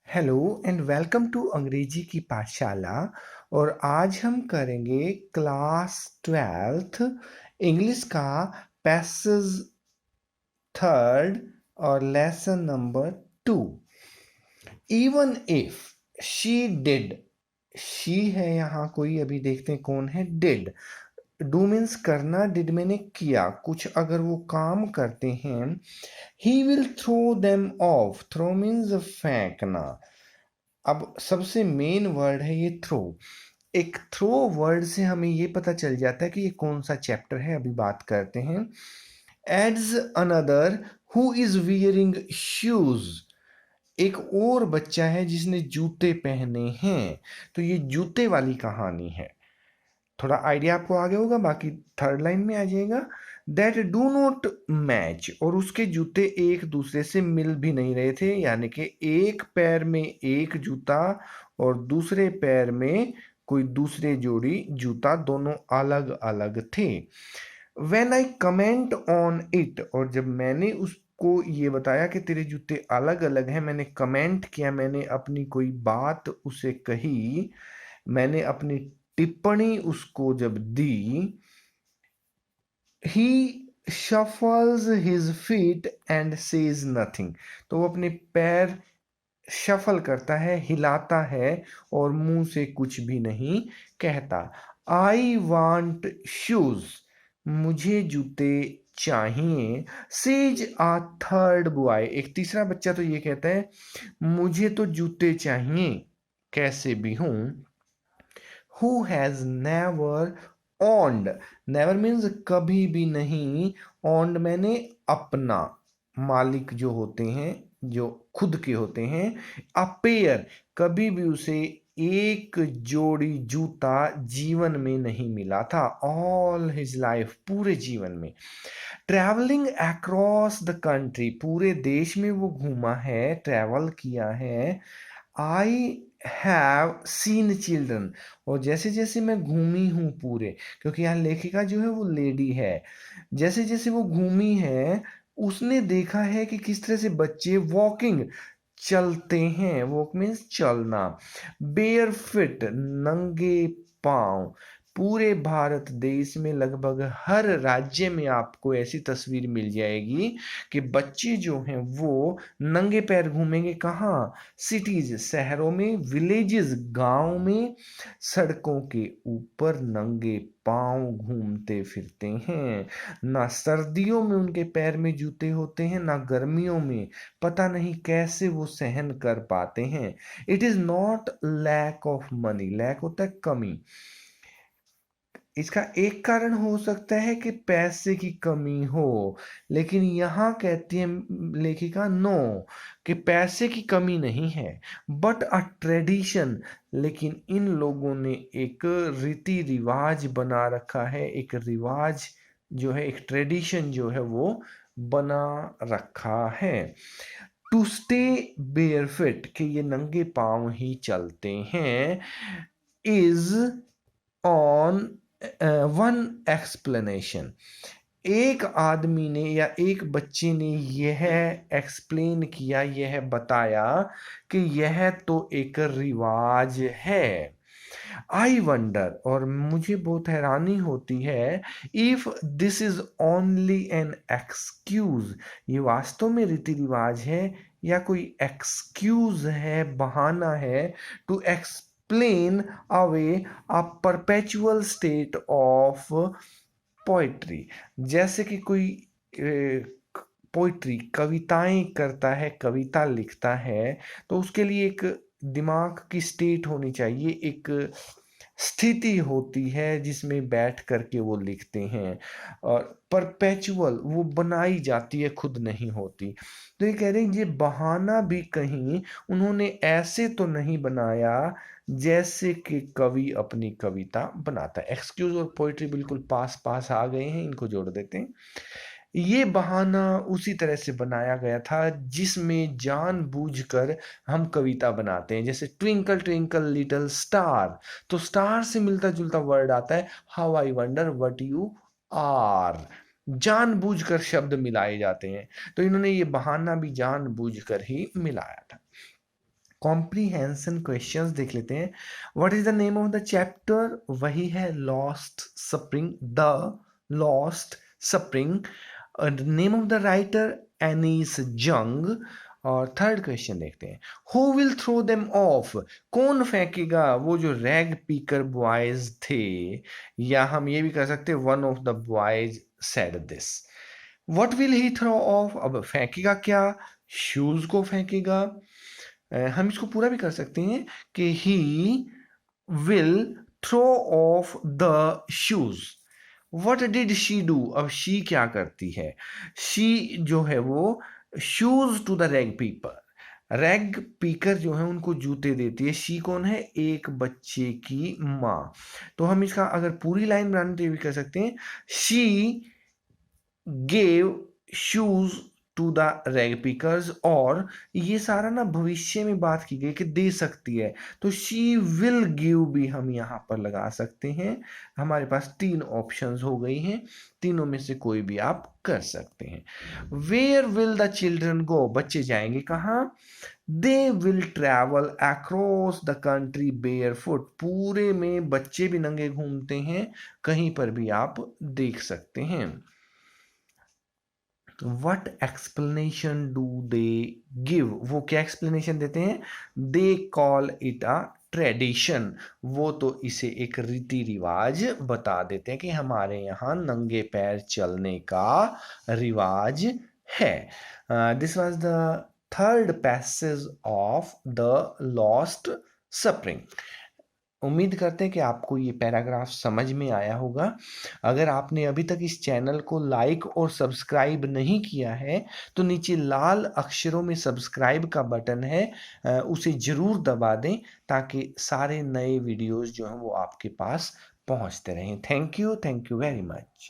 Hello and welcome to अंग्रेजी की पाठशाला। और आज हम करेंगे क्लास 12th इंग्लिश का पैसेज थर्ड और lesson number 2। Even if she did, she है यहाँ कोई, अभी देखते हैं कौन है। डिड, डू मीन्स करना, डिड मैंने किया कुछ, अगर वो काम करते हैं। He will throw them off, throw means फेंकना। अब सबसे मेन वर्ड है ये थ्रो। एक थ्रो वर्ड से हमें ये पता चल जाता है कि ये कौन सा चैप्टर है, अभी बात करते हैं। Ads another who is wearing shoes, एक और बच्चा है जिसने जूते पहने हैं। तो ये जूते वाली कहानी है। थोड़ा आइडिया आपको आ गया होगा, बाकी थर्ड लाइन में आ जाएगा। दैट डू नॉट मैच, और उसके जूते एक दूसरे से मिल भी नहीं रहे थे, यानी कि एक पैर में एक जूता और दूसरे पैर में कोई दूसरे जोड़ी जूता, दोनों अलग अलग थे। When I comment on it, और जब मैंने उसको ये बताया कि तेरे जूते अलग अलग हैं, मैंने कमेंट किया, मैंने अपनी कोई बात उसे कही, मैंने अपनी टिप्पणी उसको जब दी। ही shuffles his feet and says nothing, तो वो अपने पैर शफल करता है, हिलाता है और मुंह से कुछ भी नहीं कहता। आई वांट शूज, मुझे जूते चाहिए। सेज आ थर्ड बॉय, एक तीसरा बच्चा तो ये कहता है मुझे तो जूते चाहिए कैसे भी हूं। Who has never owned, never means कभी भी नहीं, ओन्ड मैंने अपना, मालिक जो होते हैं, जो खुद के होते हैं। अ पेयर, कभी भी उसे एक जोड़ी जूता जीवन में नहीं मिला था। ऑल हिज लाइफ, पूरे जीवन में। ट्रैवलिंग अक्रॉस द कंट्री, पूरे देश में वो घूमा है, ट्रैवल किया है। आई हैव सीन चिल्ड्रन, और जैसे जैसे मैं घूमी हूँ पूरे, क्योंकि यहाँ लेखिका जो है वो लेडी है, जैसे जैसे वो घूमी है उसने देखा है कि किस तरह से बच्चे वॉकिंग, चलते हैं, वॉक मीन्स चलना। बेयर फिट, नंगे पांव। पूरे भारत देश में लगभग हर राज्य में आपको ऐसी तस्वीर मिल जाएगी कि बच्चे जो हैं वो नंगे पैर घूमेंगे। कहाँ? सिटीज, शहरों में, विलेजेस, गांव में, सड़कों के ऊपर नंगे पांव घूमते फिरते हैं। ना सर्दियों में उनके पैर में जूते होते हैं, ना गर्मियों में। पता नहीं कैसे वो सहन कर पाते हैं। It is not lack of money, lack होता है कमी। इसका एक कारण हो सकता है कि पैसे की कमी हो, लेकिन यहाँ कहती है लेखिका नो, कि पैसे की कमी नहीं है, बट अ ट्रेडिशन, लेकिन इन लोगों ने एक रीति रिवाज बना रखा है, एक रिवाज जो है, एक ट्रेडिशन जो है वो बना रखा है। टू स्टे बेयरफिट, कि ये नंगे पांव ही चलते हैं, इज ऑन वन एक्सप्लेनेशन, एक आदमी ने या एक बच्चे ने यह एक्सप्लेन किया, यह बताया कि यह तो एक रिवाज है। आई वंडर, और मुझे बहुत हैरानी होती है, if this is only an excuse, ये वास्तव में रीति रिवाज है या कोई एक्सक्यूज है, बहाना है, to explain away a perpetual state of poetry. जैसे कि कोई पोइट्री, कविताएं करता है, कविता लिखता है, तो उसके लिए एक दिमाग की स्टेट होनी चाहिए, एक स्थिति होती है जिसमें बैठ करके वो लिखते हैं। और परपेचुअल वो बनाई जाती है, खुद नहीं होती। तो ये कह रहे हैं ये बहाना भी कहीं उन्होंने ऐसे तो नहीं बनाया जैसे कि कवि अपनी कविता बनाता है। एक्सक्यूज और पोइट्री बिल्कुल पास पास आ गए हैं, इनको जोड़ देते हैं। ये बहाना उसी तरह से बनाया गया था जिसमें जानबूझकर हम कविता बनाते हैं, जैसे ट्विंकल ट्विंकल लिटिल स्टार, तो स्टार से मिलता जुलता वर्ड आता है how I wonder what you are. जानबूझकर शब्द मिलाए जाते हैं, तो इन्होंने ये बहाना भी जानबूझकर ही मिलाया था। कॉम्प्रीहेंशन क्वेश्चंस देख लेते हैं। What is the name of the chapter? वही है lost spring, the lost spring. Name of the writer Anees Jung. और थर्ड क्वेश्चन देखते हैं, who will throw them off? कौन फेंकेगा? वो जो रैग पीकर बॉयज थे, या हम ये भी कर सकते हैं one of the boys said this. What will he throw off? अब फेंकेगा क्या? शूज को फेंकेगा। हम इसको पूरा भी कर सकते हैं कि he will throw off the shoes. What did she do? अब शी क्या करती है? शी जो है वो shoes to the rag picker, rag picker जो है उनको जूते देती है। शी कौन है? एक बच्चे की माँ। तो हम इसका अगर पूरी लाइन बनाने तो ये भी कर सकते हैं, she gave shoes to the rag pickers. और ये सारा ना भविष्य में बात की गई कि दे सकती है, तो शी विल गिव भी हम यहाँ पर लगा सकते हैं। हमारे पास तीन ऑप्शंस हो गई हैं, तीनों में से कोई भी आप कर सकते हैं। Where will the children go? बच्चे जाएंगे कहाँ? They will travel across the country barefoot. पूरे में बच्चे भी नंगे घूमते हैं, कहीं पर भी आप देख सकते हैं। What explanation do they give? वो क्या एक्सप्लेनेशन देते हैं? They call it a tradition. वो तो इसे एक रीति रिवाज बता देते हैं कि हमारे यहाँ नंगे पैर चलने का रिवाज है। This was the third passage of the lost spring. उम्मीद करते हैं कि आपको ये पैराग्राफ समझ में आया होगा। अगर आपने अभी तक इस चैनल को लाइक और सब्सक्राइब नहीं किया है तो नीचे लाल अक्षरों में सब्सक्राइब का बटन है, उसे ज़रूर दबा दें ताकि सारे नए वीडियोस जो हैं वो आपके पास पहुंचते रहें। Thank you very much.